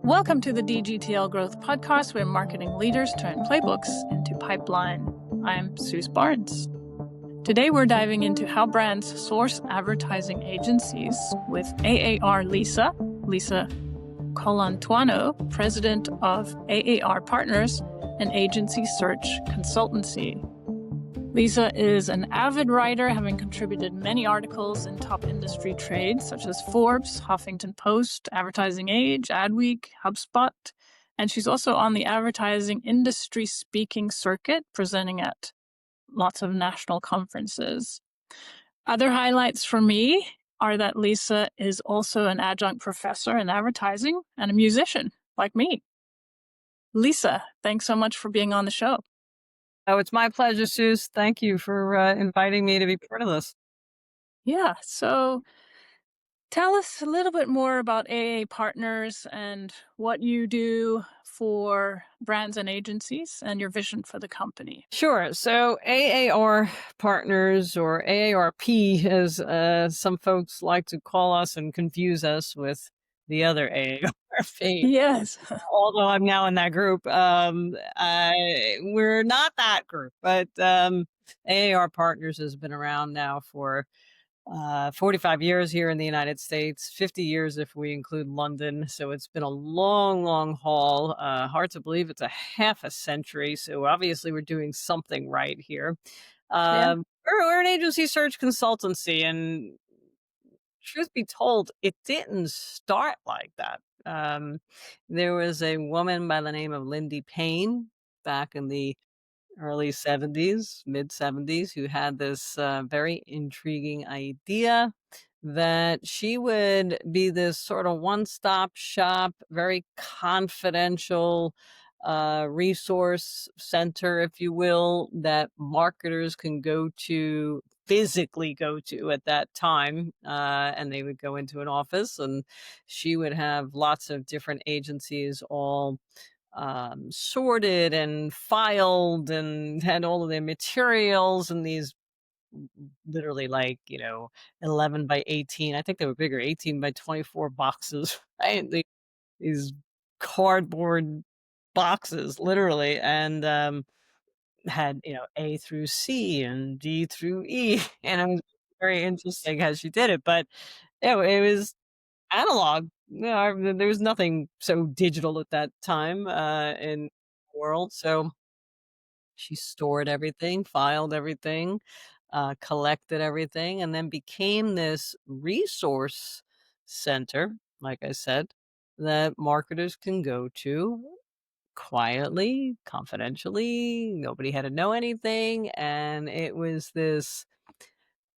Welcome to the DGTL Growth podcast, where marketing leaders turn playbooks into pipeline. I'm Suze Barnes. Today we're diving into how brands source advertising agencies with AAR Lisa Colantuono, president of AAR Partners, an agency search consultancy. Lisa is an avid writer, having contributed many articles in top industry trades such as Forbes, Huffington Post, Advertising Age, Adweek, HubSpot, and she's also on the advertising industry speaking circuit, presenting at lots of national conferences. Other highlights for me are that Lisa is also an adjunct professor in advertising and a musician like me. Lisa, thanks so much for being on the show. Oh, it's my pleasure, Suze. Thank you for inviting me to be part of this. Yeah, so tell us a little bit more about AA Partners and what you do for brands and agencies and your vision for the company. Sure. So AAR Partners, or AARP, as some folks like to call us and confuse us with the other AARP. Yes. Although I'm now in that group, we're not that group. But AAR Partners has been around now for 45 years here in the United States, 50 years if we include London. So it's been a long, long haul. Hard to believe it's a half a century. So obviously we're doing something right here. Yeah. We're an agency search consultancy, and truth be told, it didn't start like that. There was a woman by the name of Lindy Payne back in the early 70s, mid 70s, who had this very intriguing idea that she would be this sort of one stop shop, very confidential resource center, if you will, that marketers can go to, physically go to at that time. And they would go into an office, and she would have lots of different agencies all sorted and filed and had all of their materials and these literally, like, 11 by 18. I think they were bigger, 18 by 24 boxes, right? These cardboard boxes, literally. And had, A through C and D through E. And it was very interesting how she did it. But it was analog. No, there was nothing so digital at that time in the world. So she stored everything, filed everything, collected everything, and then became this resource center, like I said, that marketers can go to quietly, confidentially. Nobody had to know anything. And it was this,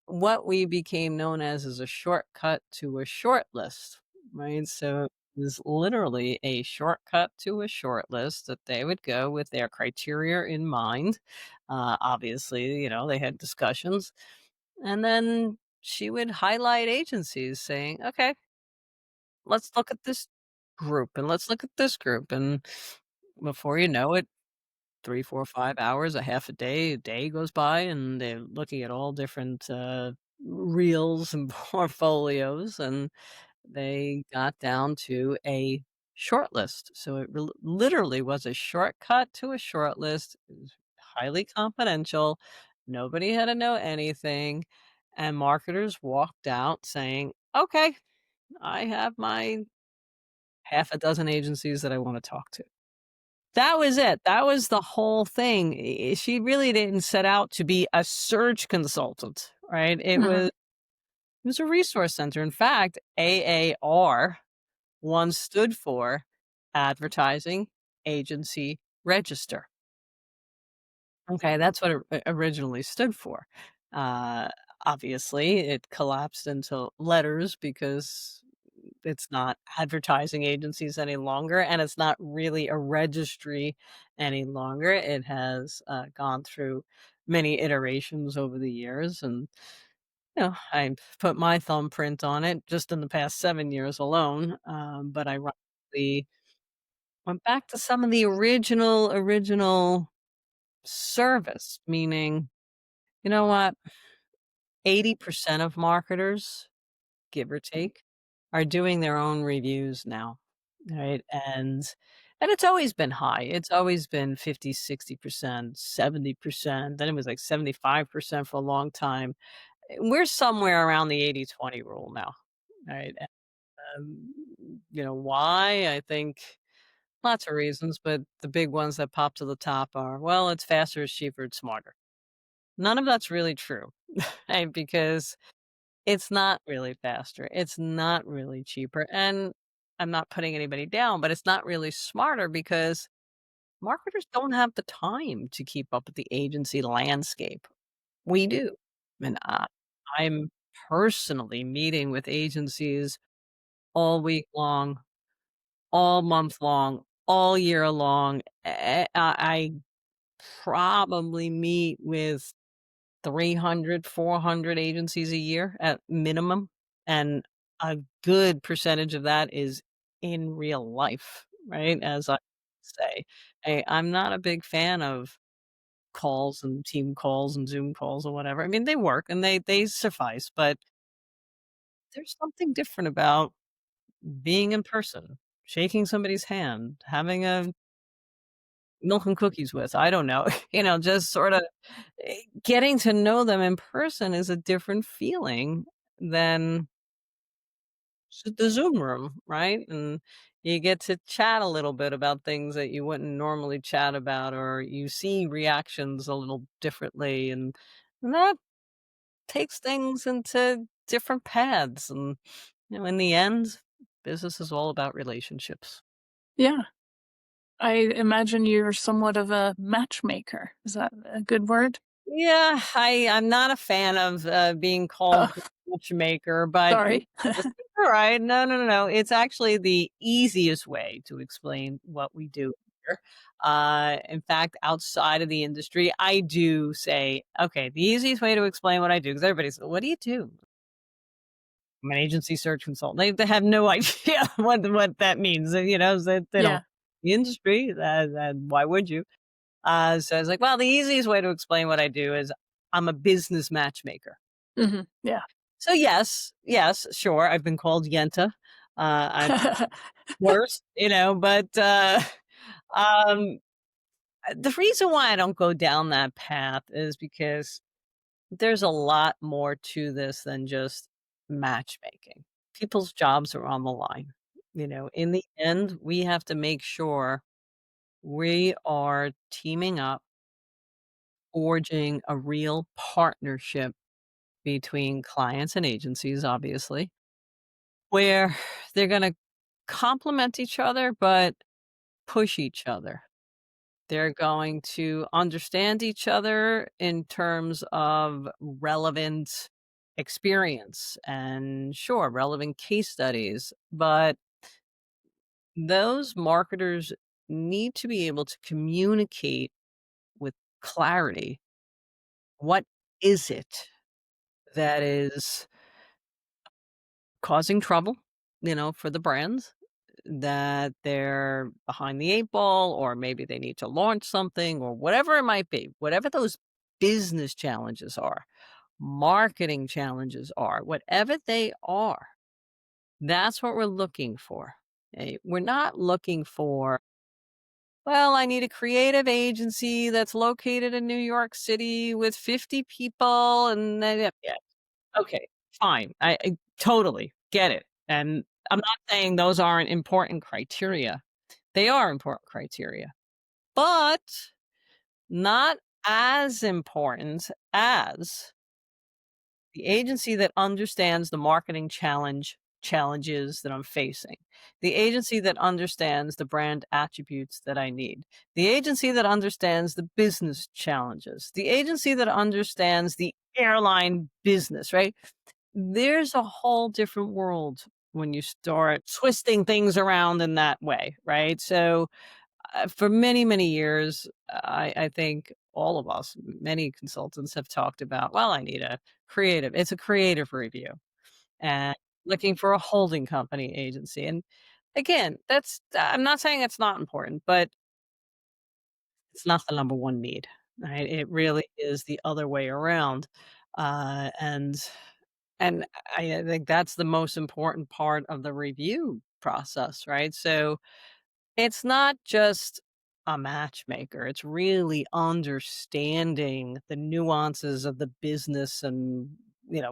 what we became known as a shortcut to a short list, right? So it was literally a shortcut to a short list that they would go with their criteria in mind. Obviously, they had discussions. And then she would highlight agencies saying, okay, let's look at this group and let's look at this group. And before you know it, 3, 4, 5 hours, a day goes by, and they're looking at all different reels and portfolios, and they got down to a short list. So it literally was a shortcut to a short list. It was highly confidential. Nobody had to know anything. And marketers walked out saying, okay, I have my half a dozen agencies that I want to talk to. That was it. That was the whole thing. She really didn't set out to be a search consultant, right? Mhm. It was a resource center. In fact, AAR once stood for Advertising Agency Register. Okay, that's what it originally stood for. Uh, Obviously, it collapsed into letters because it's not advertising agencies any longer, and it's not really a registry any longer. It has gone through many iterations over the years, and I put my thumbprint on it just in the past 7 years alone. But ironically, went back to some of the original service, meaning, you know what, 80% of marketers, give or take, are doing their own reviews now. right? And it's always been high. It's always been 50, 60%, 70%, then it was like 75% for a long time. We're somewhere around the 80/20 rule now, right? Um, why? I think lots of reasons, but the big ones that pop to the top are, well, it's faster, it's cheaper, it's smarter. None of that's really true, right? Because it's not really faster, it's not really cheaper, and I'm not putting anybody down, but it's not really smarter because marketers don't have the time to keep up with the agency landscape. We do. And I'm personally meeting with agencies all week long, all month long, all year long. I probably meet with 300, 400 agencies a year at minimum, and a good percentage of that is in real life, right? As I say, I'm not a big fan of calls and team calls and Zoom calls or whatever. I mean, they work and they suffice, but there's something different about being in person, shaking somebody's hand, having a milk and cookies with, I don't know, just sorta, getting to know them in person is a different feeling than the Zoom room, right? And you get to chat a little bit about things that you wouldn't normally chat about, or you see reactions a little differently, and that takes things into different paths, and, in the end, business is all about relationships. Yeah. I imagine you're somewhat of a matchmaker. Is that a good word? Yeah, I'm not a fan of, being called Oh, the matchmaker, but sorry. it's alright. No, no, no, no. It's actually the easiest way to explain what we do here. In fact, outside of the industry, I do say, "Okay, the easiest way to explain what I do," because everybody says, "What do you do?" "I'm an agency search consultant." They have no idea what that means, they don't Yeah. the industry, why would you? So I was like, well, the easiest way to explain what I do is I'm a business matchmaker. Yeah. So yes, yes, sure, I've been called Yenta. I've worse, but um, the reason why I don't go down that path is because there's a lot more to this than just matchmaking. People's jobs are on the line. In the end, we have to make sure we are teaming up, forging a real partnership between clients and agencies, obviously, where they're going to complement each other, but push each other. They're going to understand each other in terms of relevant experience and, sure, relevant case studies. But those marketers need to be able to communicate with clarity. What is it that is causing trouble, for the brands, that they're behind the 8 ball, or maybe they need to launch something, or whatever it might be, whatever those business challenges are, marketing challenges are, whatever they are, that's what we're looking for. We're not looking for, well, I need a creative agency that's located in New York City with 50 people, and then, yeah, okay, fine. I totally get it, and I'm not saying those aren't important criteria. They are important criteria, but not as important as the agency that understands the marketing challenges that I'm facing, the agency that understands the brand attributes that I need, the agency that understands the business challenges, the agency that understands the airline business, right? There's a whole different world when you start twisting things around in that way, right? So, for many, many years, I think all of us, many consultants have talked about, well, I need a creative. It's a creative review and looking for a holding company agency. And again, I'm not saying it's not important, but it's not the number one need, right? It really is the other way around. And I think that's the most important part of the review process, right? So it's not just a matchmaker. It's really understanding the nuances of the business and,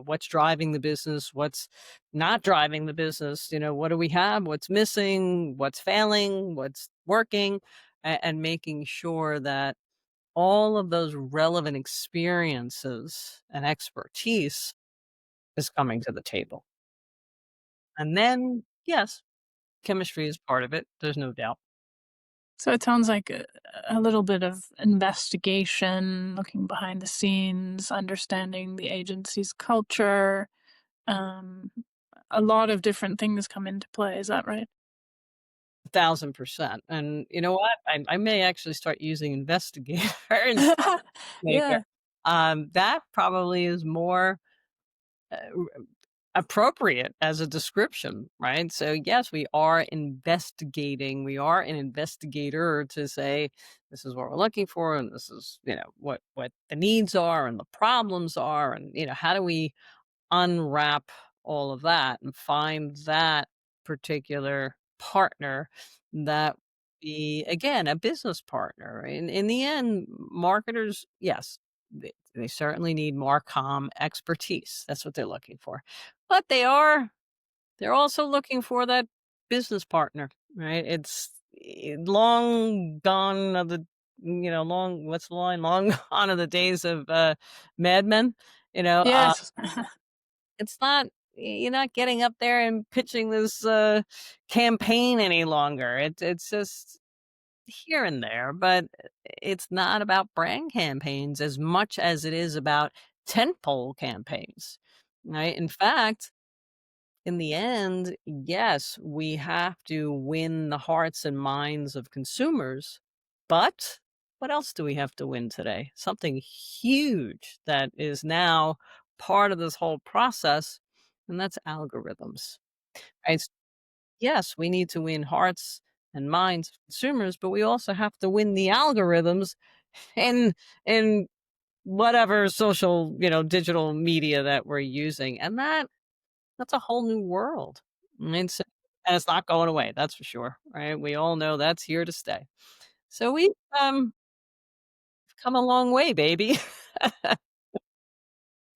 what's driving the business, what's not driving the business, what do we have, what's missing, what's failing, what's working, and making sure that all of those relevant experiences and expertise is coming to the table. And then, yes, chemistry is part of it. There's no doubt. So it sounds like a little bit of investigation, looking behind the scenes, understanding the agency's culture. Um, a lot of different things come into play. Is that right? 1,000%. And you know what? I may actually start using Investigator instead of Maker. Yeah. That probably is more appropriate as a description, right? So, yes, we are investigating. We are an investigator to say, this is what we're looking for, and this is, what the needs are and the problems are, and, how do we unwrap all of that and find that particular partner that be again a business partner. In the end, marketers, yes, they certainly need more calm expertise. That's what they're looking for. But they're also looking for that business partner, right? It's long gone of the long what's the line? Long gone of the days of Mad Men, you know, uh Yes. it's not you're not getting up there and pitching this, campaign any longer. It's just here and there, but it's not about brand campaigns as much as it is about tentpole campaigns, right? In fact, in the end, yes, we have to win the hearts and minds of consumers, but what else do we have to win today? Something huge that is now part of this whole process, and that's algorithms. Right? Yes, we need to win hearts and minds of consumers, but we also have to win the algorithms in in whatever social, digital media that we're using. And that's a whole new world. And it's not going away, that's for sure, right? We all know that's here to stay. So we've, come a long way, baby.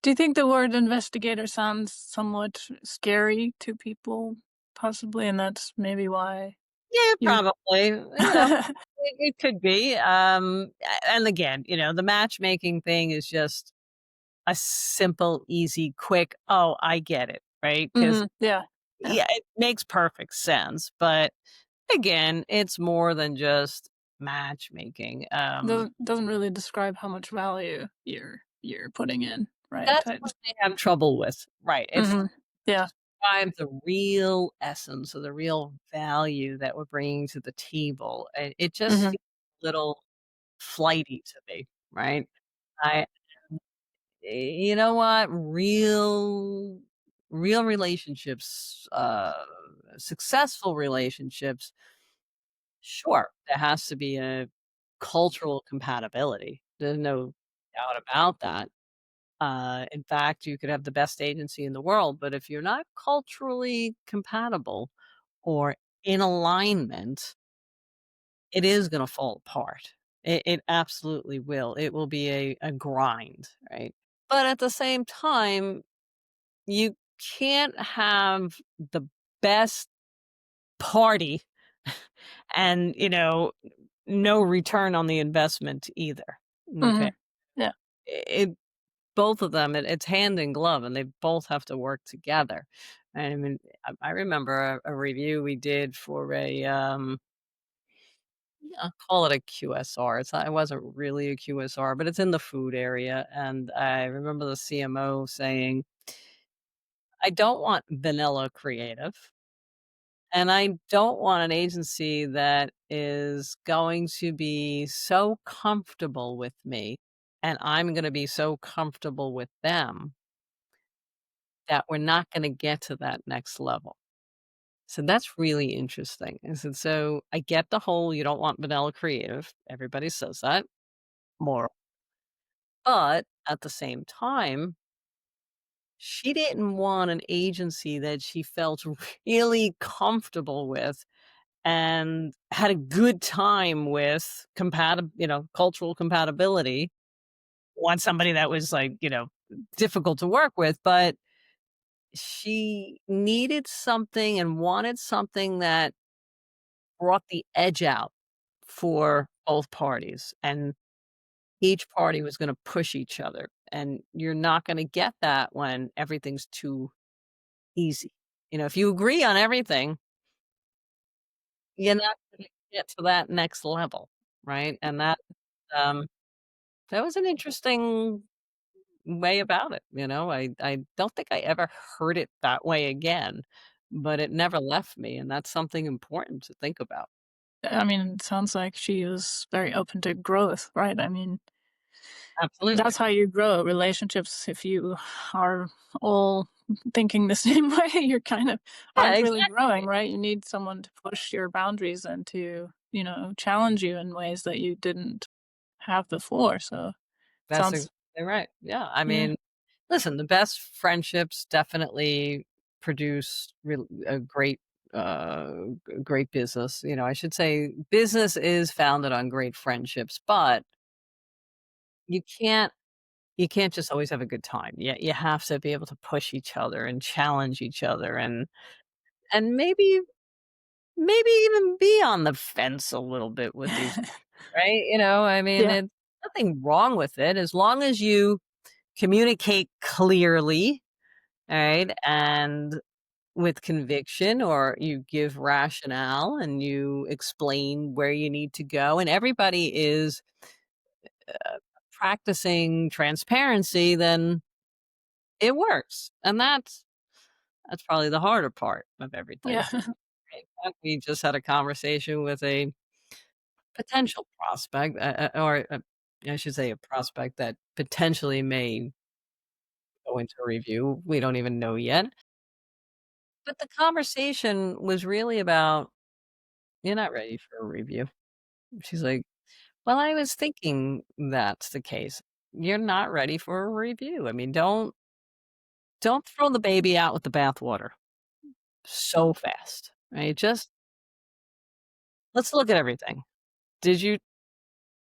Do you think the word investigator sounds somewhat scary to people, possibly, and that's maybe why Yeah, you probably, it could be, and again, the matchmaking thing is just a simple, easy, quick, "Oh, I get it," right? Because Mhm, yeah, yeah. yeah, it makes perfect sense, but again, it's more than just matchmaking. Doesn't really describe how much value you're putting in, right? That's what they have trouble with, right? It's Mhm. Yeah. describe the real essence or the real value that we're bringing to the table, and it just Mhm. feels a little flighty to me, right? I you know what? Real relationships, successful relationships, sure, there has to be a cultural compatibility. There's no doubt about that. In fact, you could have the best agency in the world, but if you're not culturally compatible or in alignment, it is going to fall apart. It absolutely will. It will be a grind, right? But at the same time, you can't have the best party and, no return on the investment either. Okay. Mhm. Yeah. It both of them, it's hand in glove and they both have to work together. I mean, I remember a review we did for I'll call it a QSR. It wasn't really a QSR, but it's in the food area. And I remember the CMO saying, I don't want vanilla creative. And I don't want an agency that is going to be so comfortable with me and I'm going to be so comfortable with them that we're not going to get to that next level. So that's really interesting. I said, so I get the whole you don't want vanilla creative. Everybody says that. More. But at the same time, She didn't want an agency that she felt really comfortable with and had a good time with cultural compatibility. Want somebody that was like, difficult to work with, but she needed something and wanted something that brought the edge out for both parties, and each party was gonna push each other, and you're not gonna get that when everything's too easy. If you agree on everything, you're not gonna get to that next level, right? And um that was an interesting way about it, I don't think I ever heard it that way again, but it never left me, and that's something important to think about. I mean, it sounds like she was very open to growth, right? I mean, Absolutely. that's how you grow relationships. If you are all thinking the same way, you're kind of Yeah, aren't really growing, exactly. right? You need someone to push your boundaries and to, challenge you in ways that you didn't have before. So That's sounds, exactly right. Yeah, I yeah. mean, listen, the best friendships definitely produce a great business. I should say business is founded on great friendships, but you can't you can't just always have a good time. You have to be able to push each other and challenge each other and maybe even be on the fence a little bit with each, right? I mean, Yeah. it's nothing wrong with it as long as you communicate clearly, alright, and with conviction, or you give rationale and you explain where you need to go, and everybody is, practicing transparency, then it works, and that's probably the harder part of everything, Yeah. right? We just had a conversation with a potential prospect, or, I should say a prospect that potentially may go into a review. We don't even know yet. But the conversation was really about, "You're not ready for a review." She's like, "Well, I was thinking that's the case." You're not ready for a review. I mean, don't throw the baby out with the bathwater so fast, right? Just let's look at everything. Did you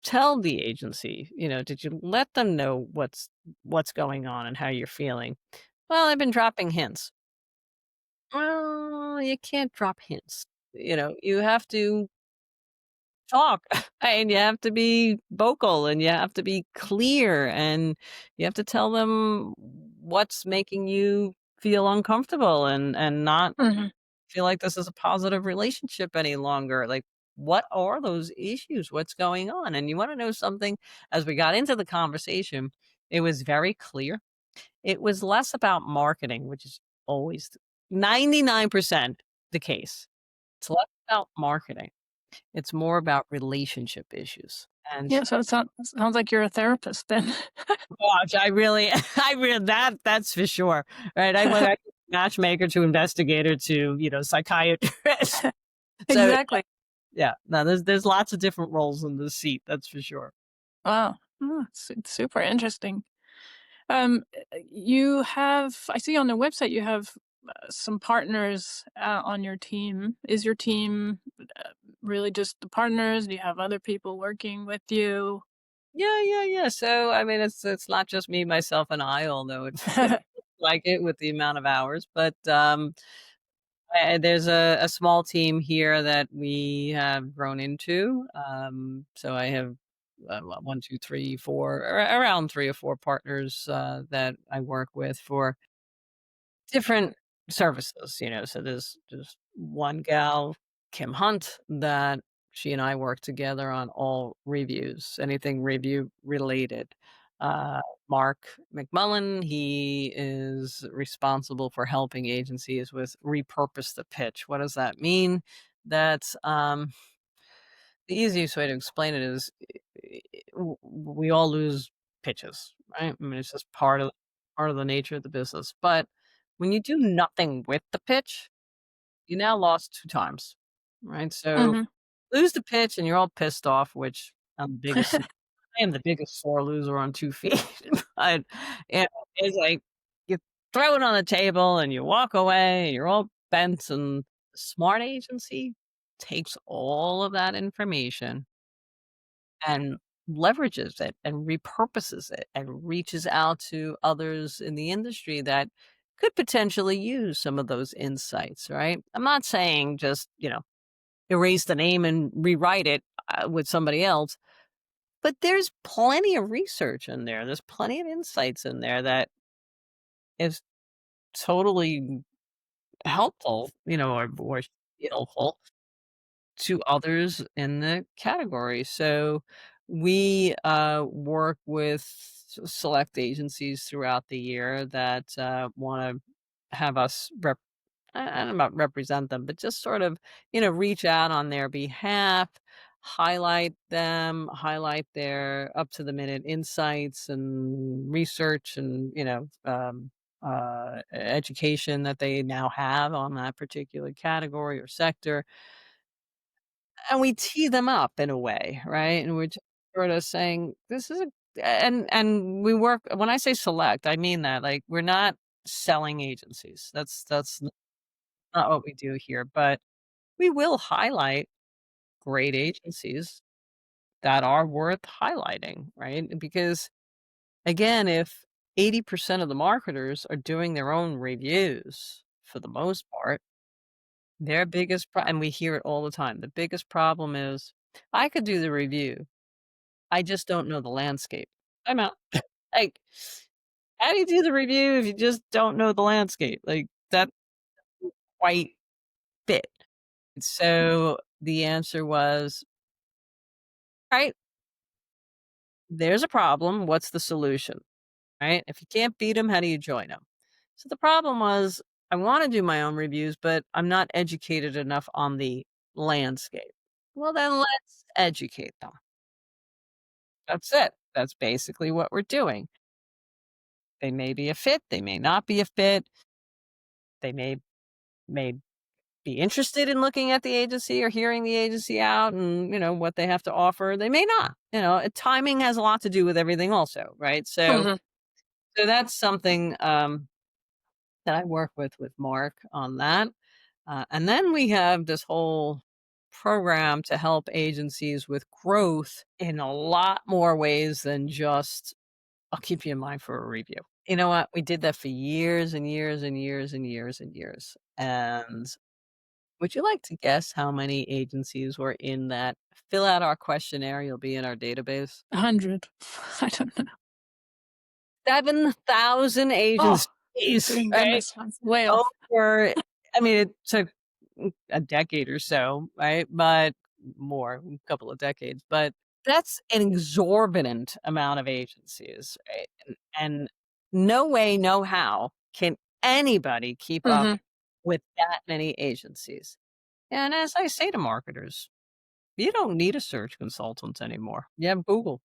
tell the agency, did you let them know what's going on and how you're feeling? "Well, I've been dropping hints." Well, you can't drop hints. You have to talk and you have to be vocal and you have to be clear and you have to tell them what's making you feel uncomfortable and not Mhm. feel like this is a positive relationship any longer. Like, what are those issues? What's going on? And you want to know something? As we got into the conversation, it was very clear. It was less about marketing, which is always 99% the case. It's less about marketing. It's more about relationship issues, and Yeah. So it sounds like you're a therapist then. gosh, I really I really that's for sure, right? I Matchmaker to Investigator to, Psychiatrist. So, Exactly. yeah, no, there's lots of different roles in this seat, that's for sure. Wow. Oh, it's super interesting. I see on the website you have some partners on your team. Is your team really just the partners? Do you have other people working with you? Yeah, yeah, yeah, so, I mean, it's not just me, myself, and I, although it feels like it with the amount of hours, but, there's a small team here that we have grown into. So I have 1, 2, 3, 4, around 3 or 4 partners that I work with for different services. So there's just one gal, Kim Hunt, that she and I work together on all reviews, anything review related. Uh, Mark McMullen, he is responsible for helping agencies with repurpose the pitch. What does that mean? That's the easiest way to explain it is we all lose pitches, right? I mean, it's just part of the nature of the business. But when you do nothing with the pitch, you now lost 2 times, right? So Hmm. lose the pitch and you're all pissed off, which I'm the biggest I am the biggest sore loser on 2 feet. But, you know, it's like you throw it on the table and you walk away, and you're all bent, and the smart agency takes all of that information and leverages it and repurposes it and reaches out to others in the industry that could potentially use some of those insights, right? I'm not saying just, erase the name and rewrite it with somebody else, but there's plenty of research in there. There's plenty of insights in there that is totally helpful, or helpful to others in the category. So we work with select agencies throughout the year that want to have us I don't know about represent them, but just sort of, reach out on their behalf, highlight them, highlight their up to the minute insights and research and, education that they now have on that particular category or sector. And we tee them up in a way, right? And we're just sort of saying, this is a, and we work, when I say select, I mean that, like, we're not selling agencies. That's not what we do here, but we will highlight great agencies that are worth highlighting, right? Because again, if 80% of the marketers are doing their own reviews for the most part, their biggest and we hear it all the time. The biggest problem is I could do the review. I just don't know the landscape. I'm out. Like, how do you do the review if you just don't know the landscape? Like, that quite fit. So the answer was, right, there's a problem. What's the solution? Right? If you can't beat them, how do you join them? So the problem was, I want to do my own reviews, but I'm not educated enough on the landscape. Well, then let's educate them. That's it. That's basically what we're doing. They may be a fit, they may not be a fit. They may be interested in looking at the agency or hearing the agency out and, what they have to offer. They may not. Timing has a lot to do with everything also, right? So Mhm. so that's something that I work with Mark on that. And then we have this whole program to help agencies with growth in a lot more ways than just, I'll keep you in mind for a review. You know what? We did that for years and years and years and years and years. And would you like to guess how many agencies were in that? Fill out our questionnaire, you'll be in our database. 100. I don't know. 7,000 Oh, agencies, right? goodness, that's way off. Over, I mean, it took a decade or so, right? But more, a couple of decades, but that's an exorbitant amount of agencies, right? And no way, no how can anybody keep up Mhm. with that many agencies. And as I say to marketers, you don't need a search consultant anymore. You have Google.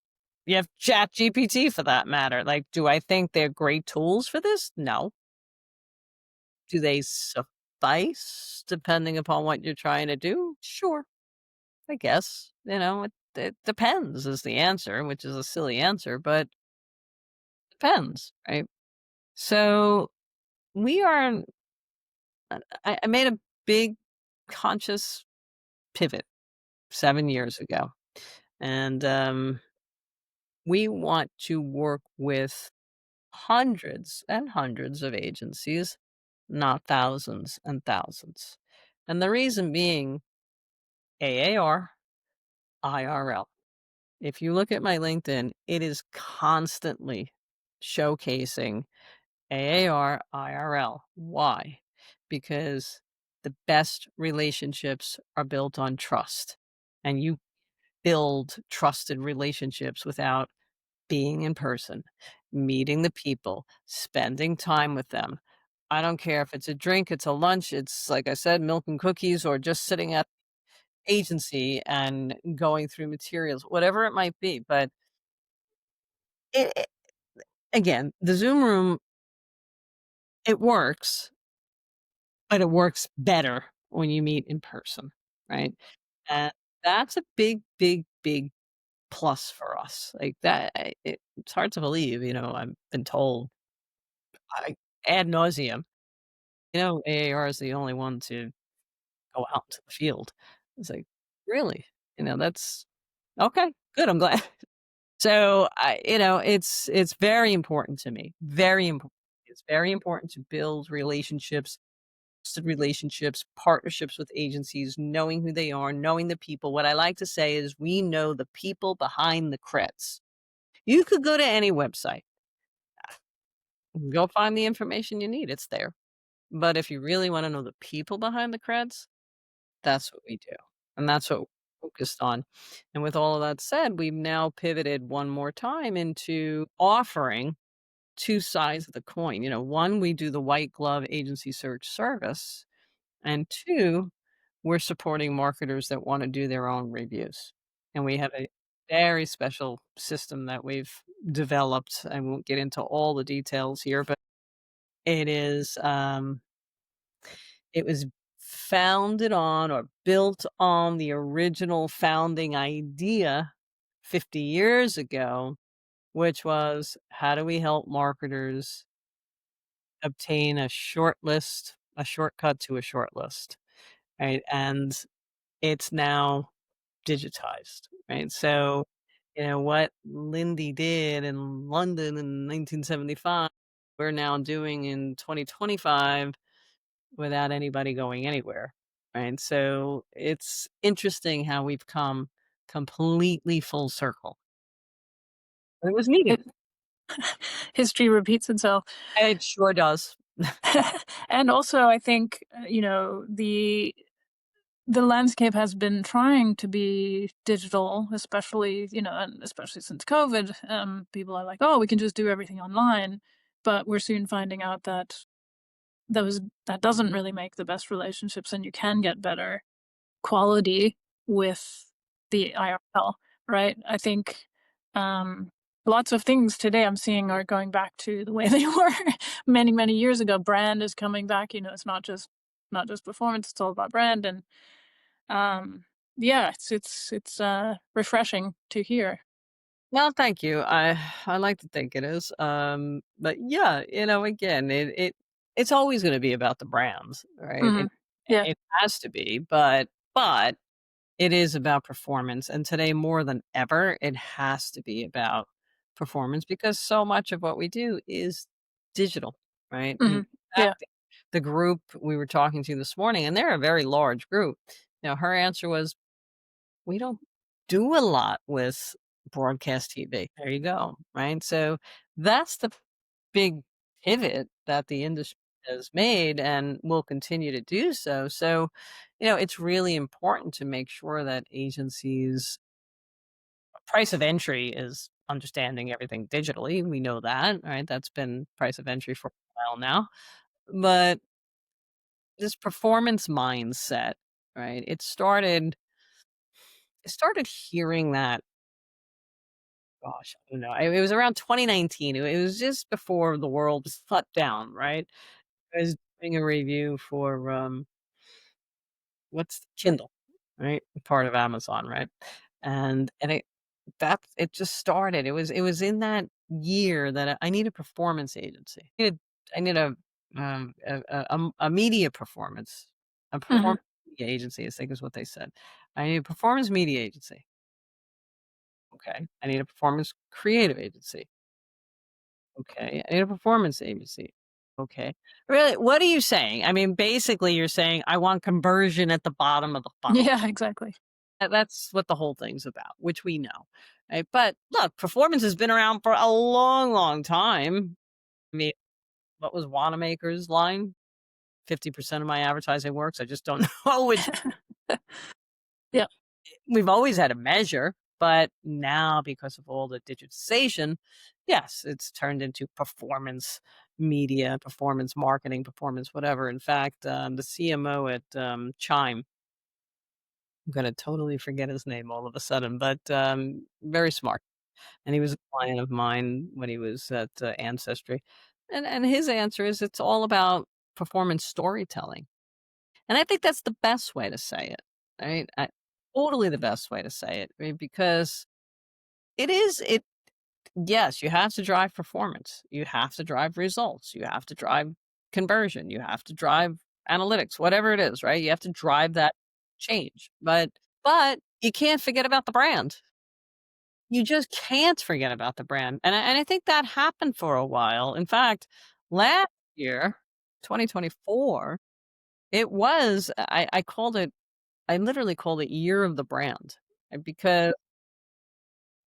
You have ChatGPT for that matter. Like, do I think they're great tools for this? No. Do they suffice depending upon what you're trying to do? Sure, I guess. It depends is the answer, which is a silly answer, but depends, right? So we are, I made a big conscious pivot 7 years ago. And we want to work with hundreds and hundreds of agencies, not thousands and thousands. And the reason being AAR, IRL. If you look at my LinkedIn, it is constantly showcasing AAR, IRL. Why? Because the best relationships are built on trust. And you build trusted relationships without being in person, meeting the people, spending time with them. I don't care if it's a drink, it's a lunch, it's like I said, milk and cookies, or just sitting at agency and going through materials, whatever it might be. But it again, the Zoom room, it works, but it works better when you meet in person, right? And that's a big, big, big plus for us. Like that, it's hard to believe. I've been told ad nauseum. AAR is the only one to go out into the field. It's like, really? That's okay, good, I'm glad. So, it's very important to me, very important. It's very important to build relationships, trusted relationships, partnerships with agencies, knowing who they are, knowing the people. What I like to say is we know the people behind the creds. You could go to any website, go find the information you need, it's there. But if you really wanna know the people behind the creds, that's what we do, and that's what we're focused on. And with all of that said, we've now pivoted one more time into offering 2 sides of the coin. 1, we do the white glove agency search service, and 2, we're supporting marketers that wanna do their own reviews. And we have a very special system that we've developed. I won't get into all the details here, but it is, it was founded on or built on the original founding idea 50 years ago, which was how do we help marketers obtain a short list, a shortcut to a short list, right? And it's now digitized, right? So, what Lindy did in London in 1975, we're now doing in 2025 without anybody going anywhere, right? So it's interesting how we've come completely full circle. It was needed. It, history repeats itself. It sure does. And also, I think, the landscape has been trying to be digital, especially, and especially since COVID. People are like, "Oh, we can just do everything online," but we're soon finding out that that doesn't really make the best relationships, and you can get better quality with the IRL, right? I think, um, lots of things today I'm seeing are going back to the way they were many, many years ago. Brand is coming back, it's not just performance, it's all about brand, and, um, yeah, it's refreshing to hear. Well, thank you. I like to think it is. But yeah, again, it's always going to be about the brands, right? Mhm. Yeah. It has to be, but it is about performance, and today more than ever, it has to be about performance because so much of what we do is digital, right? In Mhm. Yeah. fact, the group we were talking to this morning, and they're a very large group. Her answer was, "We don't do a lot with broadcast TV." There you go, right? So that's the big pivot that the industry has made and will continue to do so. So, it's really important to make sure that agencies price of entry is understanding everything digitally. We know that, right? That's been price of entry for a while now. But this performance mindset, right? It started hearing that, gosh, I don't know. It was around 2019. It was just before the world was shut down, right? I was doing a review for what's Kindle, right? Part of Amazon, right? And it just started. It was in that year that I need a performance agency. I need a media performance, a Mhm. performance media agency, I think is what they said. I need a performance media agency. Okay. I need a performance creative agency. Okay. I need a performance agency. Okay. Really, what are you saying? I mean, basically, you're saying I want conversion at the bottom of the funnel. Yeah, exactly. That's what the whole thing's about, which we know. Right? But look, performance has been around for a long, long time. I mean, what was Wanamaker's line? 50% of my advertising works. I just don't know which. Yeah. We've always had a measure, but now because of all the digitization, yes, it's turned into performance media, performance marketing, performance whatever. In fact, the CMO at Chime, I'm gonna totally forget his name all of a sudden, but very smart. And he was a client of mine when he was at Ancestry, and his answer is it's all about performance storytelling. And I think that's the best way to say it, right? Totally the best way to say it, right? Because it is it. Yes, you have to drive performance. You have to drive results. You have to drive conversion. You have to drive analytics, whatever it is, right? You have to drive that change. But you can't forget about the brand. You just can't forget about the brand. And I think that happened for a while. In fact, last year, 2024, it was I called it I literally called it year of the brand. Because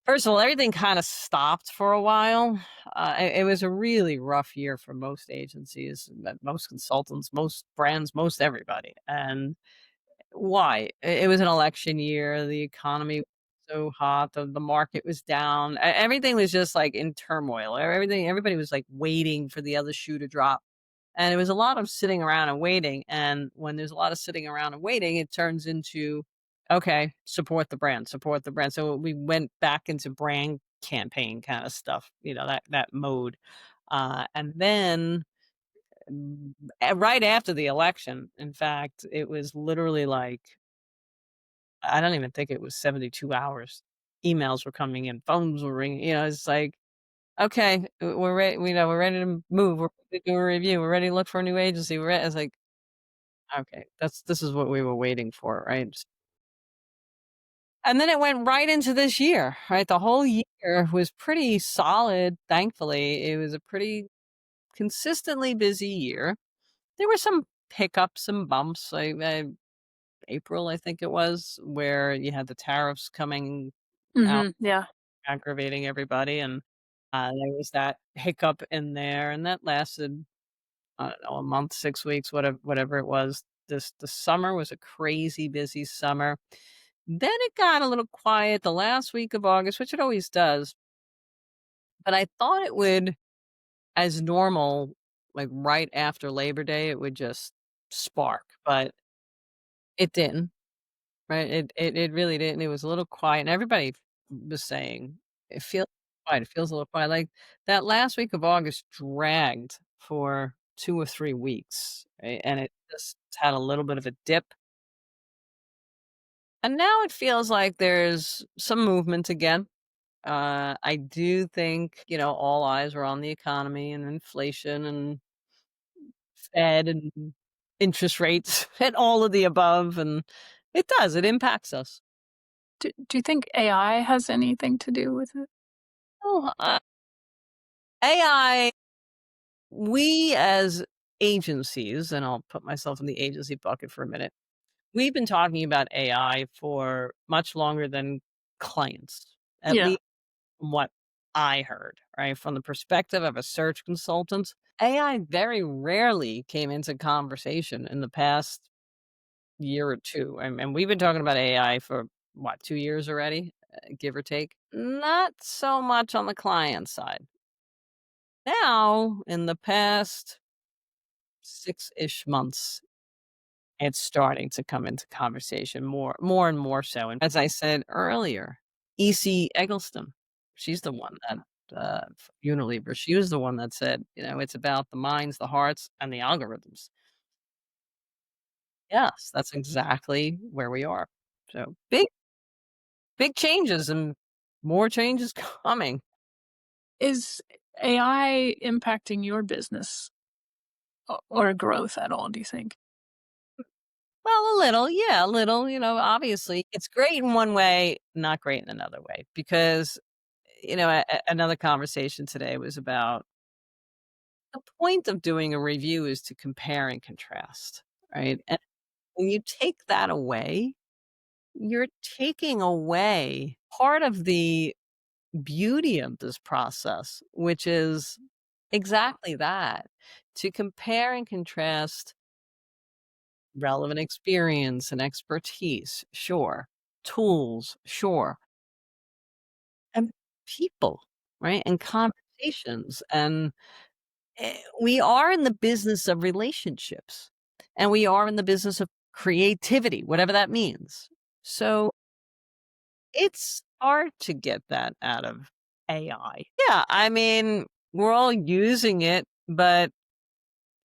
first of all, everything kinda stopped for a while. It was a really rough year for most agencies, most consultants, most brands, most everybody, and why? It was an election year, the economy was so hot, the market was down, everything was just, like, in turmoil, everybody was, like, waiting for the other shoe to drop, and it was a lot of sitting around and waiting, and when there's a lot of sitting around and waiting, it turns into, "Okay, support the brand, support the brand." So we went back into brand campaign kinda stuff, that mode. And then, right after the election, in fact, it was literally like, I don't even think it was 72 hours. Emails were coming in, phones were ringing, it's like, "Okay, we're ready, we're ready to move, we're ready to do a review, we're ready to look for a new agency, we're ready." It's like, "Okay, this is what we were waiting for," right? And then it went right into this year, right? The whole year was pretty solid, thankfully. It was a pretty consistently busy year. There were some hiccups, some bumps, April, I think it was, where you had the tariffs coming out, Yeah. aggravating everybody, and, there was that hiccup in there, and that lasted, I don't know, a month, 6 weeks, whatever it was. The summer was a crazy busy summer. Then it got a little quiet the last week of August, which it always does, but I thought it would, as normal, like, right after Labor Day, it would just spark, but it didn't, right? It really didn't. It was a little quiet, and everybody was saying, "It feels quiet, it feels a little quiet." Like, that last week of August dragged for 2 or 3 weeks, right? And it just had a little bit of a dip, and now it feels like there's some movement again. I do think, all eyes are on the economy and inflation and Fed and interest rates and all of the above, and it does, it impacts us. Do you think AI has anything to do with it? Oh, AI, we as agencies, and I'll put myself in the agency bucket for a minute, we've been talking about AI for much longer than clients, at Yeah. least from what I heard, right? From the perspective of a search consultant, AI very rarely came into conversation in the past year or 2, and we've been talking about AI for, what, 2 years already, give or take? Not so much on the client side. Now, in the past 6-ish months, it's starting to come into conversation more and more so, and as I said earlier, EC Eggleston, she's the one that, Unilever, she was the one that said, "It's about the minds, the hearts, and the algorithms." Yes, that's exactly where we are. So, big changes and more changes coming. Is AI impacting your business or growth at all, do you think? Well, a little, yeah, a little, obviously. It's great in one way, not great in another way, because, another conversation today was about the point of doing a review is to compare and contrast, right? And when you take that away, you're taking away part of the beauty of this process, which is exactly that, to compare and contrast relevant experience and expertise, sure. Tools, sure. And people, right? And conversations. And we are in the business of relationships, and we are in the business of creativity, whatever that means. So it's hard to get that out of AI. Yeah. I mean, we're all using it, but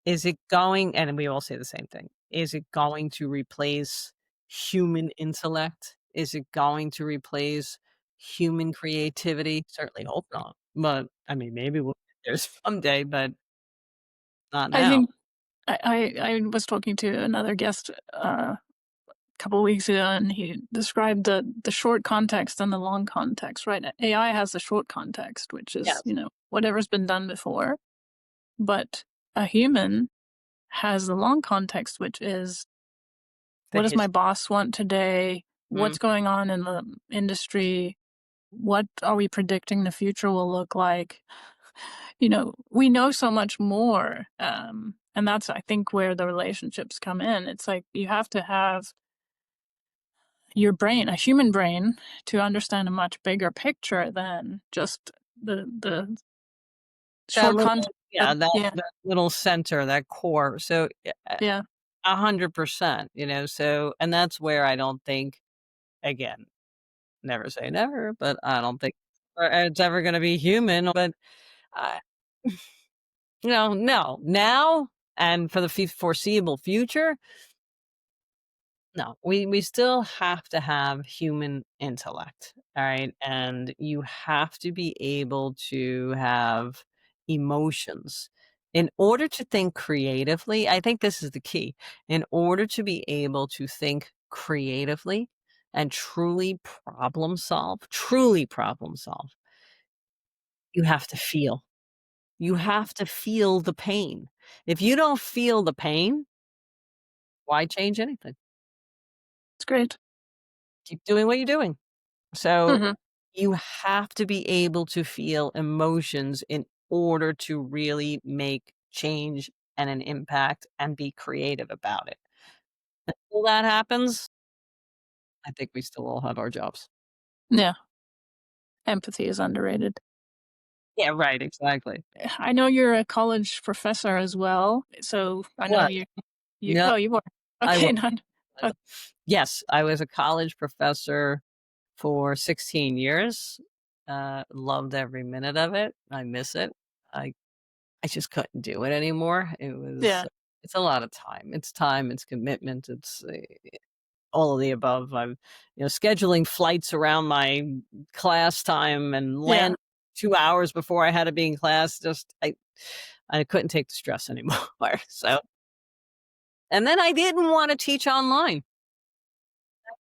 is it going, and we all say the same thing, is it going to replace human intellect? Is it going to replace human creativity? Certainly hope not. but, I mean, maybe we'll get there someday, but not I now. think I was talking to another guest a couple weeks ago, and he described the short context and the long context. Right? AI has the short context, which is Yes, whatever's been done before, but a human has the long context, which is the what does my history. boss want today? Mm. What's going on in the industry? What are we predicting the future will look like? We know so much more. And that's, I think, where the relationships come in. It's like you have to have your brain, a human brain, to understand a much bigger picture than just the That short little content. yeah, that Yeah, that little center, that core. So, yeah, yeah, 100%, so and that's where I don't think again, never say never, but I don't think it's ever gonna be human, but I no. Now and for the foreseeable future, no, we still have to have human intellect, all right? And you have to be able to have emotions. In order to think creatively, I think this is the key. In order to be able to think creatively and truly problem solve, you have to feel. You have to feel the pain. If you don't feel the pain, why change anything? it's great. Keep doing what you're doing. So Hmm. you have to be able to feel emotions in order to really make change and an impact and be creative about it. Until that happens, I think we still all have our jobs. Yeah, empathy is underrated. Yeah, right, exactly. I know you're a college professor as well, so I know What? you. No, Oh, you are. I was. Okay, not. Uh, Yes, I was a college professor for 16 years. Loved every minute of it. I miss it. I I just couldn't do it anymore. yeah, It's a lot of time. It's time, it's commitment, it's, all of the above. I'm, scheduling flights around my class time and yeah. land 2 hours before I had to be in class. Just I couldn't take the stress anymore. So and then I didn't wanna teach online.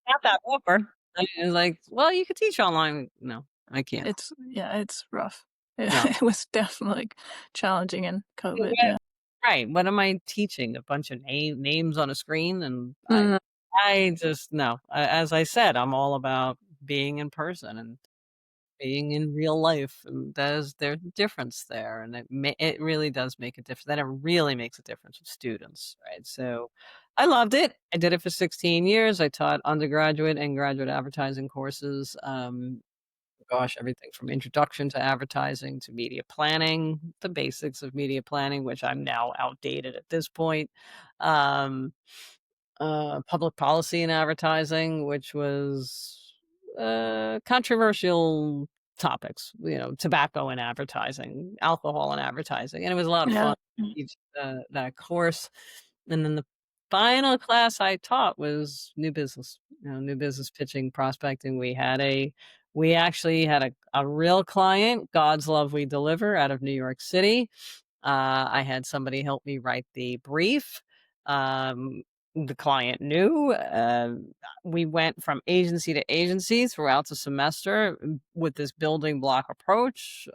Got that offer. I was like, "Well, you could teach online." No, I can't. It's rough. No. It was definitely challenging in COVID. What Yeah. right, what am I teaching? A bunch of names on a screen? And Mhm. I just no. As I said, I'm all about being in person and being in real life, and there's a difference there, and it really does make a difference. Then it really makes a difference with students, right? So, I loved it. I did it for 16 years. I taught undergraduate and graduate advertising courses, gosh, everything from introduction to advertising to media planning, the basics of media planning, which I'm now outdated at this point. Um, Public policy and advertising, which was controversial topics, tobacco and advertising, alcohol and advertising. And it was a lot of Yeah. fun to teach that course. And then the final class I taught was new business, new business pitching, prospecting. We actually had a real client, God's Love We Deliver, out of New York City. I had somebody help me write the brief. Um, the client knew. We went from agency to agency throughout the semester with this building block approach.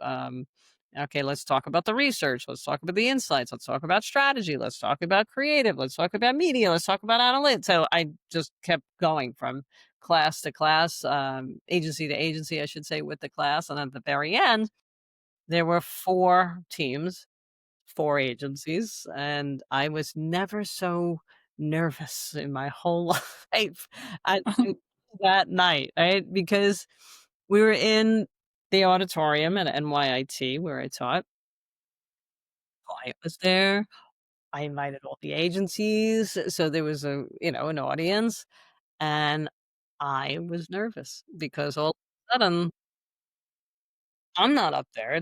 Okay, let's talk about the research. Let's talk about the insights. Let's talk about strategy. Let's talk about creative. Let's talk about media. Let's talk about analytics. So I just kept going from class to class, agency to agency, I should say, with the class. And at the very end, there were 4 teams, 4 agencies, and I was never so nervous in my whole life until that night, right? Because we were in the auditorium at NYIT where I taught. Client was there. I invited all the agencies, so there was an audience, and I was nervous because all of a sudden, I'm not up there.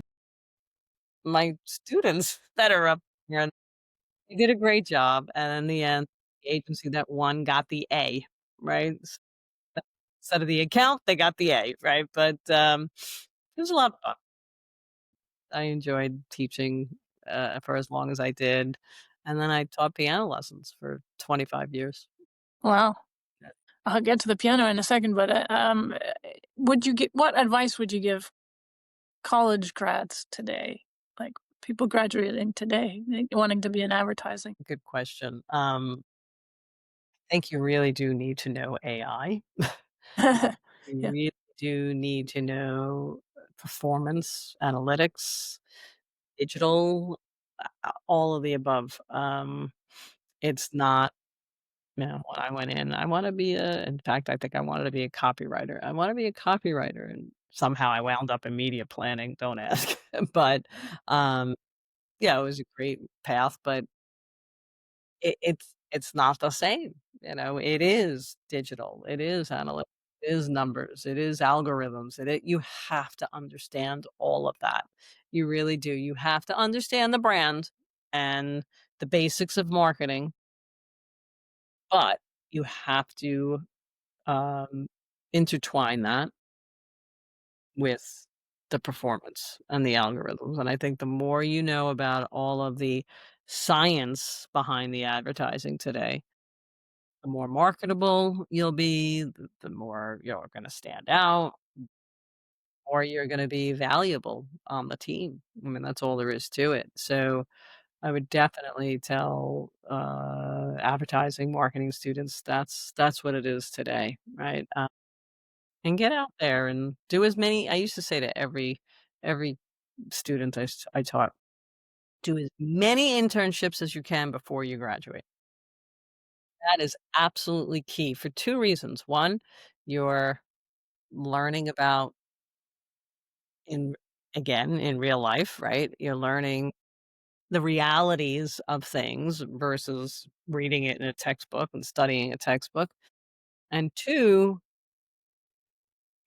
My students that are up here. They did a great job, and in the end, the agency that won got the A, right? Instead of the account, they got the A, right? But, it was a lot of fun. I enjoyed teaching, for as long as I did, and then I taught piano lessons for 25 years. Wow. I'll get to the piano in a second, but would you get what advice would you give college grads today, like people graduating today, wanting to be in advertising? Good question. I think you really do need to know AI. You Yeah. really do need to know performance, analytics, digital, all of the above. It's not, when I went in, I want to be in fact, I think I wanted to be a copywriter. I want to be a copywriter. And somehow I wound up in media planning. Don't ask. But um, yeah, it was a great path, but it's not the same, it is digital, it is analytics, it is numbers, it is algorithms, you have to understand all of that. You really do. You have to understand the brand and the basics of marketing, but you have to, um, intertwine that with the performance and the algorithms, and I think the more you know about all of the science behind the advertising today, the more marketable you'll be, the more you're gonna stand out, or you're gonna be valuable on the team. I mean, that's all there is to it. So, I would definitely tell, advertising, marketing students that's what it is today, right? And get out there and do as many. I used to say to every student I taught, "Do as many internships as you can before you graduate." That is absolutely key for 2 reasons. 1, you're learning about in again, in real life, right? You're learning the realities of things versus reading it in a textbook and studying a textbook. And 2,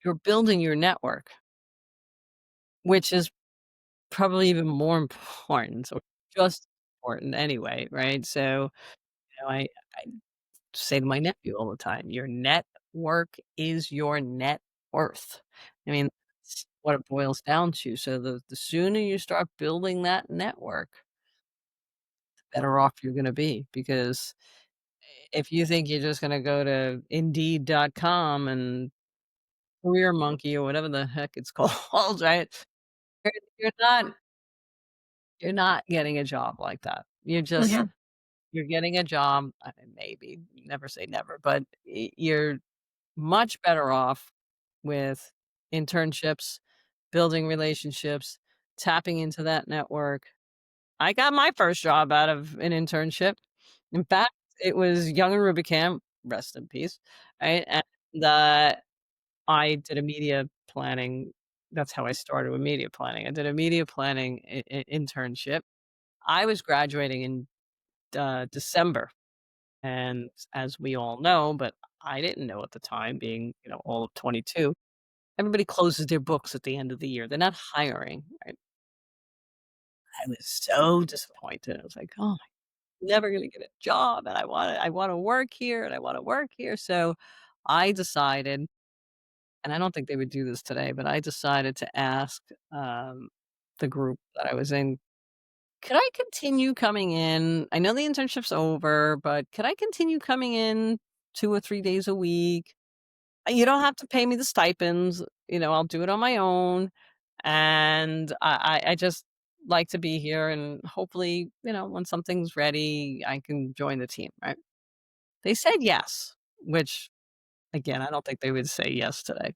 you're building your network, which is probably even more important or just important anyway, right? So, I say to my nephew all the time, "Your network is your net worth." I mean, that's what it boils down to. So the sooner you start building that network, the better off you're gonna be, because if you think you're just gonna go to Indeed.com and Career Monkey or whatever the heck it's called, right? You're you're not you're not getting a job like that. Mhm. You're getting a job, maybe, never say never, but you're much better off with internships, building relationships, tapping into that network. I got my first job out of an internship. In fact, it was Young and Rubicam, rest in peace, right? And, I did a media planning. That's how I started with media planning. I did a media planning internship. I was graduating in, December, and as we all know, but I didn't know at the time, being, all of 22, everybody closes their books at the end of the year. They're not hiring, right? I was so disappointed. I was like, "Oh, I'm never gonna get a job, and I wanna work here, and I wanna work here." So, I decided, and I don't think they would do this today, but I decided to ask, the group that I was in, "Could I continue coming in? I know the internship's over, but could I continue coming in 2 or 3 days a week? You don't have to pay me the stipends, I'll do it on my own, and I just like to be here, and hopefully, when something's ready, I can join the team," right? They said yes, which, again, I don't think they would say yes today.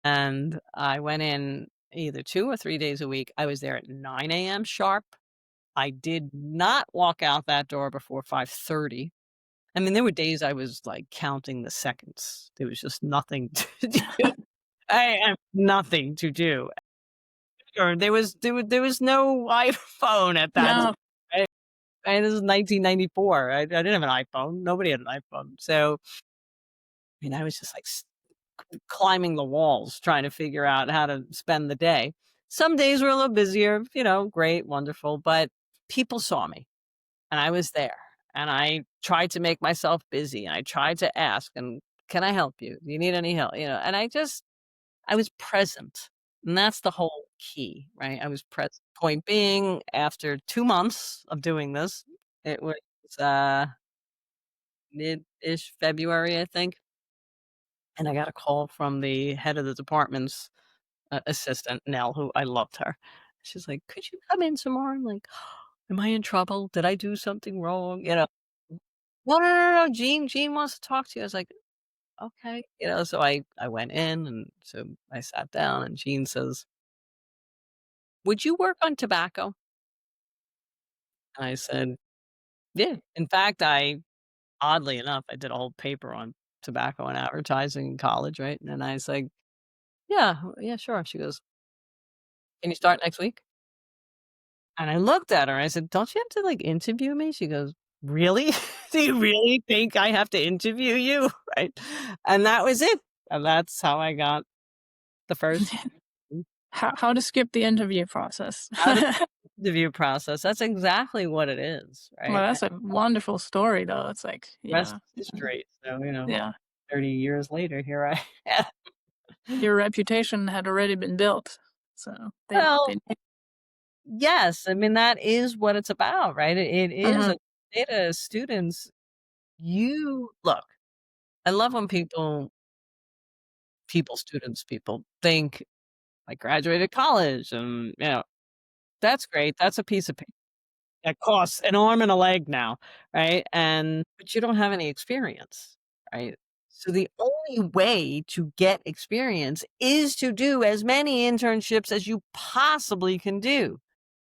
And I went in either 2 or 3 days a week. I was there at 9 a.m. sharp. I did not walk out that door before 5:30. I mean, there were days I was, like, counting the seconds. There was just nothing to do. I have nothing to do. Or there was no iPhone at that time, No. right? And this is 1994. I didn't have an iPhone. Nobody had an iPhone. So, I mean, I was just, like, climbing the walls trying to figure out how to spend the day. Some days were a little busier, great, wonderful, but people saw me, and I was there, and I tried to make myself busy, and I tried to ask, and, "Can I help you? Do you need any help?" And I was present, and that's the whole key, right? I was present. Point being, after 2 months of doing this, it was, mid-ish February, I think, and I got a call from the head of the department's, assistant, Nell, who I loved her. She's like, "Could you come in tomorrow?" I'm like, "Am I in trouble? Did I do something wrong?" You know? "No, no, no, no, Jean wants to talk to you." I was like, "Okay." You know, so I went in, and so I sat down, and Jean says, "Would you work on tobacco?" And I said, "Yeah." In fact, oddly enough, I did a whole paper on tobacco and advertising in college, right? And I was like, "Yeah, yeah, sure." She goes, "Can you start next week?" And I looked at her, I said, "Don't you have to, like, interview me?" She goes, "Really? Do you really think I have to interview you?" Right? And that was it. And that's how I got the first How to skip the interview process. out of the interview process. That's exactly what it is, Well, right? And that's a wonderful story, though. It's like, the rest yeah, is history. So, 30 years later, here I am. your reputation had already been built, so they Well, yes, I mean, that is what it's about, right? It is Mhm, a data students, you look, I love when people think, "I graduated college, and, that's great, that's a piece of paper that costs an arm and a leg now," right? But you don't have any experience, right? So the only way to get experience is to do as many internships as you possibly can do.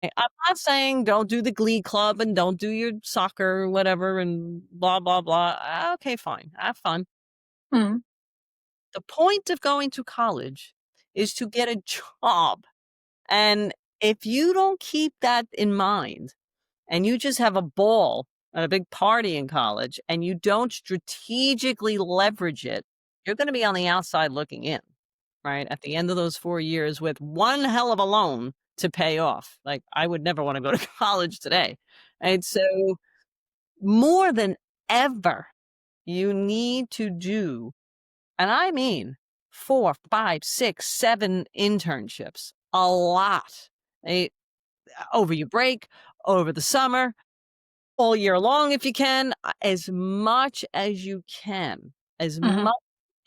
I'm not saying don't do the glee club and don't do your soccer, whatever, and blah, blah, blah. Okay, fine. Have fun. mhm, The point of going to college is to get a job. And if you don't keep that in mind and you just have a ball at a big party in college and you don't strategically leverage it, you're going to be on the outside looking in, right? At the end of those 4 years with one hell of a loan to pay off. Like, I would never want to go to college today. And so, more than ever, you need to do, and I mean 4, 5, 6, 7 internships, a lot. Eh, Over your break, over the summer, all year long if you can, as much as you can, as mhm, much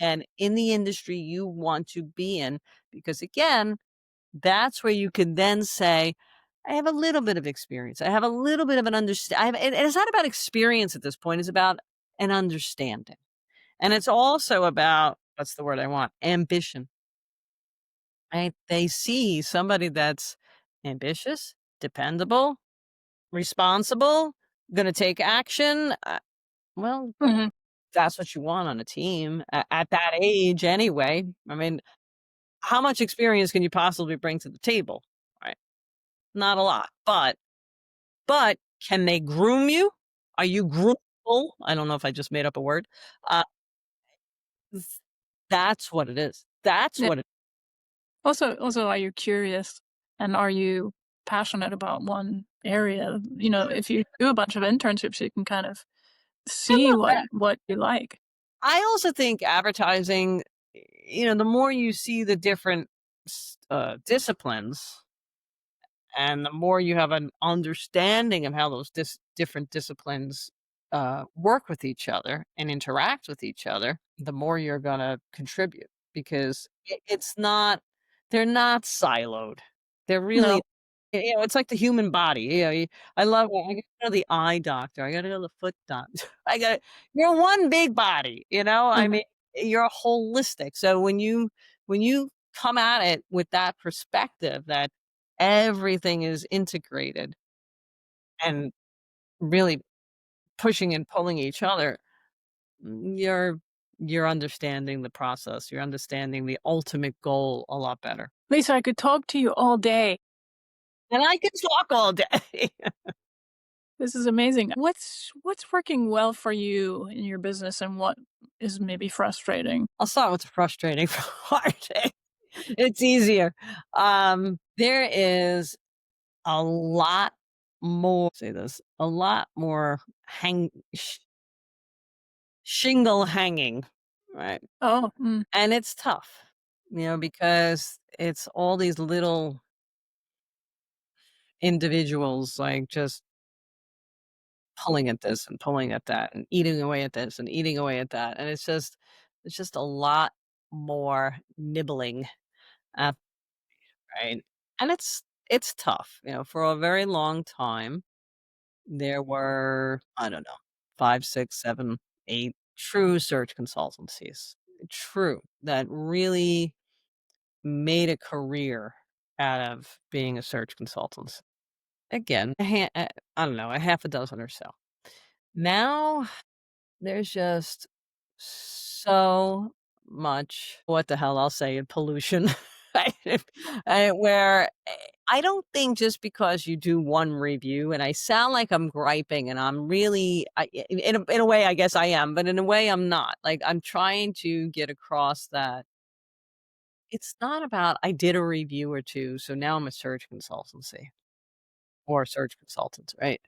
and in the industry you want to be in, because again, that's where you can then say, "I have a little bit of experience. I have a little bit of an understand." And it's not about experience at this point, it's about an understanding. And it's also about, what's the word I want? Ambition, right? They see somebody that's ambitious, dependable, responsible, gonna take action. Well, mhm. that's what you want on a team at that age anyway. I mean, how much experience can you possibly bring to the table? Right? Not a lot, but can they groom you? Are you groomable? I don't know if I just made up a word. Uh, th that's what it is. That's Yeah. what it Also, are you curious and are you passionate about one area? You know, if you do a bunch of internships, you can kind of I see love that. what you like. I also think advertising, the more you see the different disciplines, and the more you have an understanding of how those different disciplines work with each other and interact with each other, the more you're going to contribute, because it's not, they're not siloed. They're No. really, it's like the human body. I love, I got to go to the eye doctor. I got to go to the foot doctor. You're one big body, I Mhm. mean, you're holistic. So when you come at it with that perspective that everything is integrated and really pushing and pulling each other, you're understanding the process, you're understanding the ultimate goal a lot better. Lisa, I could talk to you all day. And I can talk all day. This is amazing. What's working well for you in your business and what is maybe frustrating? I'll start with the frustrating part. It's easier. There is a lot more, say this, a lot more shingle hanging, right? Oh, And it's tough, because it's all these little individuals, like, just pulling at this and pulling at that and eating away at this and eating away at that, and it's just a lot more nibbling at right? And it's tough, for a very long time, there were, I don't know, 5, 6, 7, 8 true search consultancies. True, that really made a career out of being a search consultant. Again, I don't know, a half a dozen or so. Now, there's just so much, what the hell, I'll say it, pollution, right? Where I don't think just because you do one review, and I sound like I'm griping, and I'm really, in a way, I guess I am, but in a way, I'm not. Like, I'm trying to get across that it's not about I did a review or two, so now I'm a search consultancy or a search consultant, right?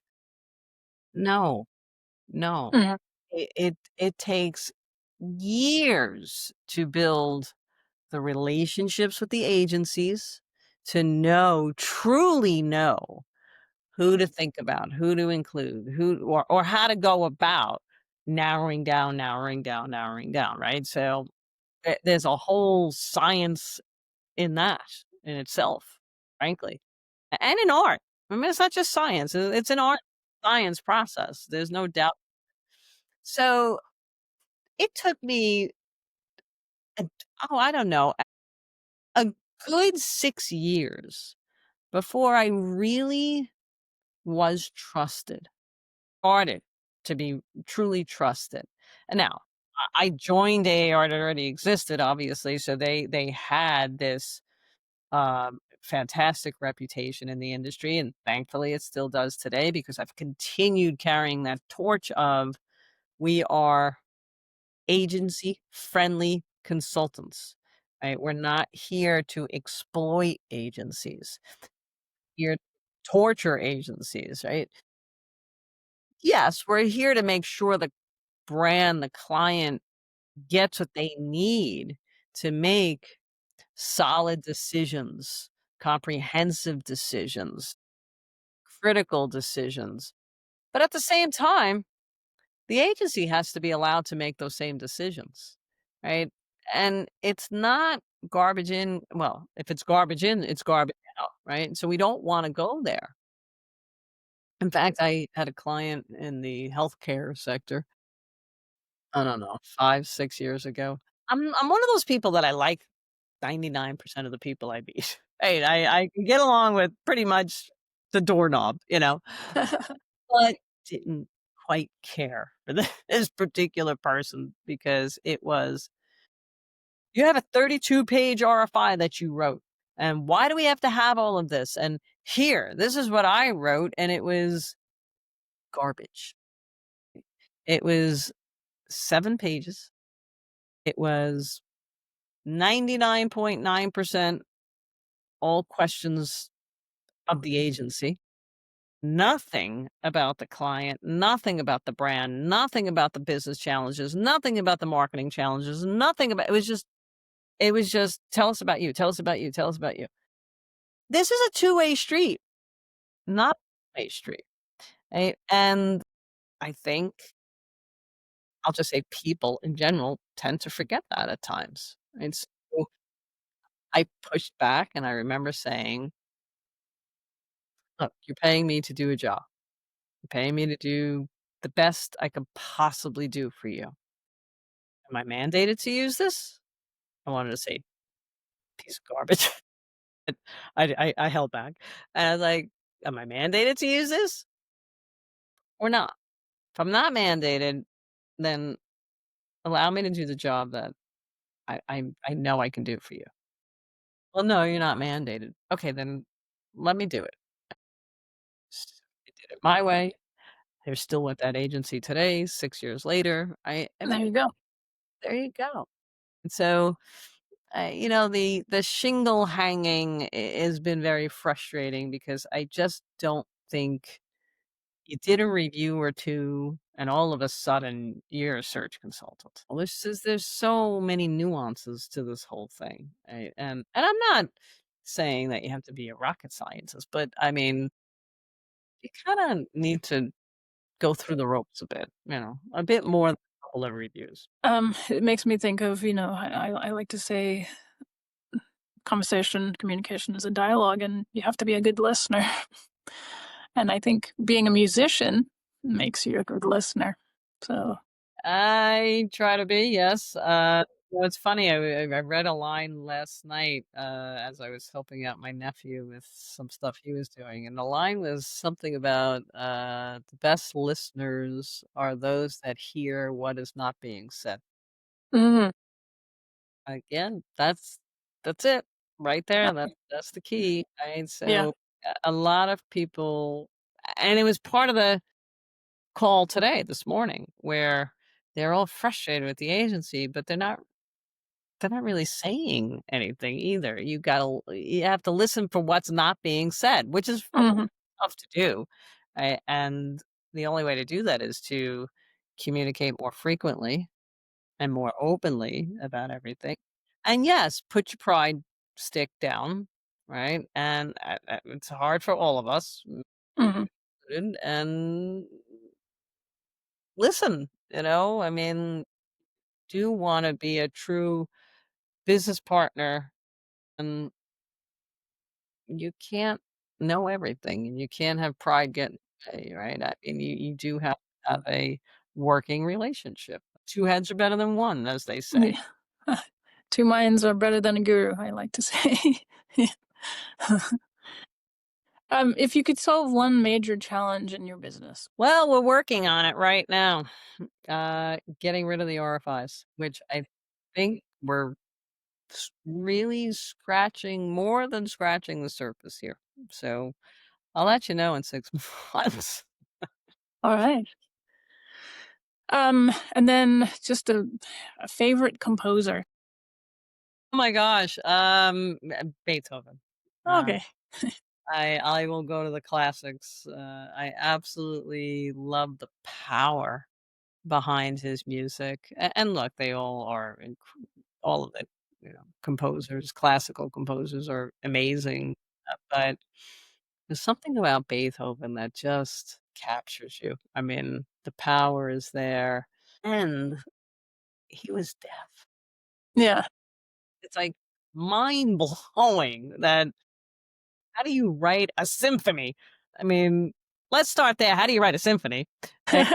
No, no. Mhm. It takes years to build the relationships with the agencies, to know, truly know who to think about, who to include, who or how to go about narrowing down, narrowing down, narrowing down, right? So, there's a whole science in that in itself, frankly, and in art. I mean, it's not just science, it's an art science process, there's no doubt. So, it took me, a I don't know, a good 6 years before I really was trusted, started to be truly trusted. And now, I joined AAR, it already existed, obviously, so they had this, fantastic reputation in the industry, and thankfully, it still does today because I've continued carrying that torch of, we are agency-friendly consultants, right? We're not here to exploit agencies, here to torture agencies, right? Yes, we're here to make sure the brand, the client gets what they need to make solid decisions, comprehensive decisions, critical decisions. But at the same time, the agency has to be allowed to make those same decisions, right? And it's not garbage in, well, if it's garbage in, it's garbage out, right? So we don't wanna go there. In fact, I had a client in the healthcare sector, I don't know, 5, 6 years ago. I'm one of those people that I like 99% of the people I meet. Hey, I can get along with pretty much the doorknob, but didn't quite care for this particular person because it was, "You have a 32-page RFI that you wrote, and why do we have to have all of this? And here, this is what I wrote," and it was garbage. It was 7 pages. It was 99.9% all questions of the agency. Nothing about the client, nothing about the brand, nothing about the business challenges, nothing about the marketing challenges, nothing about, it was just tell us about you, tell us about you, tell us about you. This is a two-way street, not a one-way street. And I think, I'll just say, people in general tend to forget that at times. And so I pushed back, and I remember saying, "Look, you're paying me to do a job. You're paying me to do the best I could possibly do for you. Am I mandated to use this?" I wanted to say, "Piece of garbage." And I held back. And I was like, "Am I mandated to use this or not? If I'm not mandated, then allow me to do the job that I know I can do for you." "Well, no, you're not mandated." "Okay, then let me do it." I did it my way. They're still with that agency today, 6 years later. I There mean, you go. there you go. And so, the shingle hanging has been very frustrating because I just don't think you did a review or 2, and all of a sudden, you're a search consultant. Well, there's so many nuances to this whole thing, and I'm not saying that you have to be a rocket scientist, but I mean, you kinda need to go through the ropes a bit, a bit more than a couple of reviews. It makes me think of, I like to say conversation, communication is a dialogue, and you have to be a good listener. And I think being a musician makes you a good listener. So, I try to be, yes. It's funny, I read a line last night, as I was helping out my nephew with some stuff he was doing, and the line was something about, "The best listeners are those that hear what is not being said." mhm, Again, that's it right there, uh, that's the key, right? yeah, So, a lot of people and it was part of the call today, this morning, where they're all frustrated with the agency, but they're not really saying anything either. You have to listen for what's not being said, which is mhm, tough to do, right? And the only way to do that is to communicate more frequently and more openly about everything. And yes, put your pride stick down, right? And it's hard for all of us, mhm, and listen. I mean, do want to be a true business partner, and you can't know everything, and you can't have pride get in the way, right? I mean, you do have to have a working relationship. Two heads are better than one, as they say. yeah. Two minds are better than a guru, I like to say. If you could solve one major challenge in your business. Well, we're working on it right now, getting rid of the RFIs, which I think we're really scratching more than scratching the surface here. So I'll let you know in 6 months. All right. And then just a favorite composer. Oh my gosh, Beethoven. Uh, Okay. I will go to the classics. I absolutely love the power behind his music, and look, they all are all of the composers, classical composers are amazing, but there's something about Beethoven that just captures you. I mean, the power is there, and he was deaf. Yeah. It's like mind blowing that how do you write a symphony? I mean, let's start there. How do you write a symphony? And,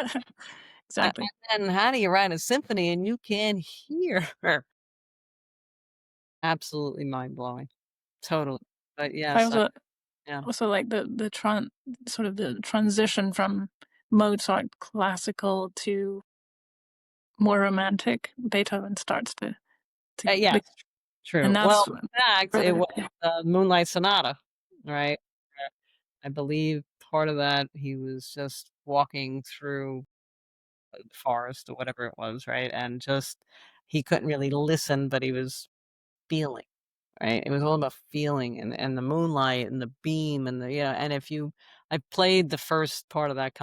Exactly. and then how do you write a symphony and you can't hear her? Absolutely mind blowing. Totally. But I yes, also yeah. also like the transition from Mozart classical to more romantic. Beethoven starts to Yes, the true. and Well, that's in fact, it rather was yeah. Moonlight Sonata, right? I believe part of that he was just walking through the forest or whatever it was, right? And just he couldn't really listen, but he was feeling, right? It was all about feeling and the moonlight and the beam and and if you I played the first part of that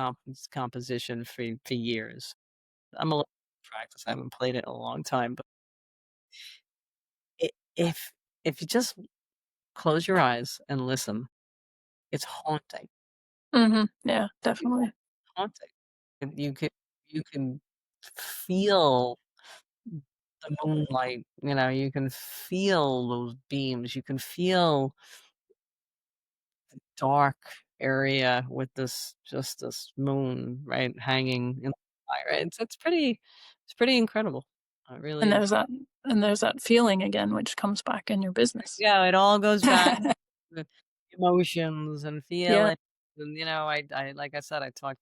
composition for years. I'm a little practice. I haven't played it in a long time, but I if you just close your eyes and listen, it's haunting. Mhm. Yeah, It's definitely. haunting. And you can feel the moonlight, you can feel those beams, you can feel dark area with this moon, right, hanging in the sky, right? It's pretty incredible. It really And is. there's that feeling again which comes back in your business. Yeah, it all goes back to emotions and Yeah. feelings, and, I like I said, I taught,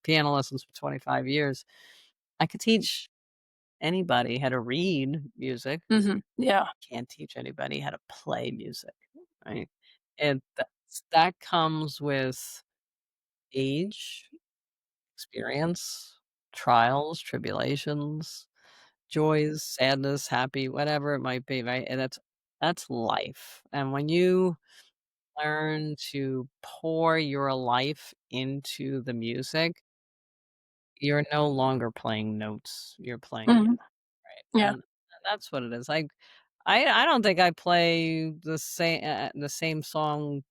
piano lessons for 25 years. I could teach anybody how to read music. Mhm. Yeah. Can't teach anybody how to play music, right? And that comes with age, experience, trials, tribulations, joys, sadness, happy, whatever it might be, right? And that's life. And when you learn to pour your life into the music, you're no longer playing notes, you're playing Mhm. Yeah. and that's what it is. I don't think I play the same song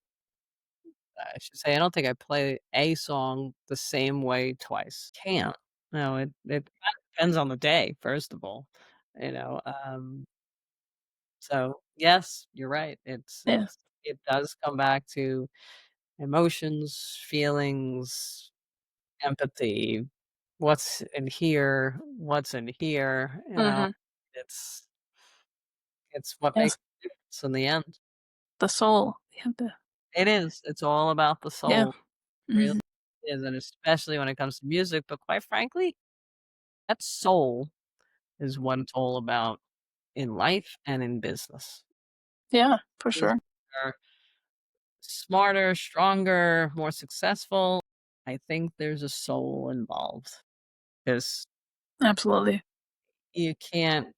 I should say, I don't think I play a song the same way twice. Can't. No, it kinda depends on the day, first of all, you know, so, yes, you're right. Yeah. It does come back to emotions, feelings, empathy, what's in here, Hmm. it's it's what makes Yes. a difference in the end. The soul. You have to. It is, it's all about the Yeah. soul, really Hmm. is, and especially when it comes to music, but quite frankly, that soul is what it's all about in life and in business. Yeah, for Things sure. are smarter, stronger, more successful. I think there's a soul involved. 'Cause Absolutely. you can't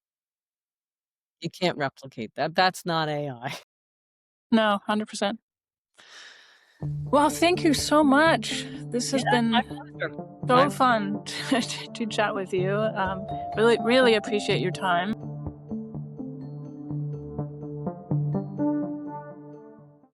you can't replicate that. That's not AI. No, 100%. Well, thank you so much. This Yeah, has been my pleasure. My so fun to chat with you. Really, really appreciate your time.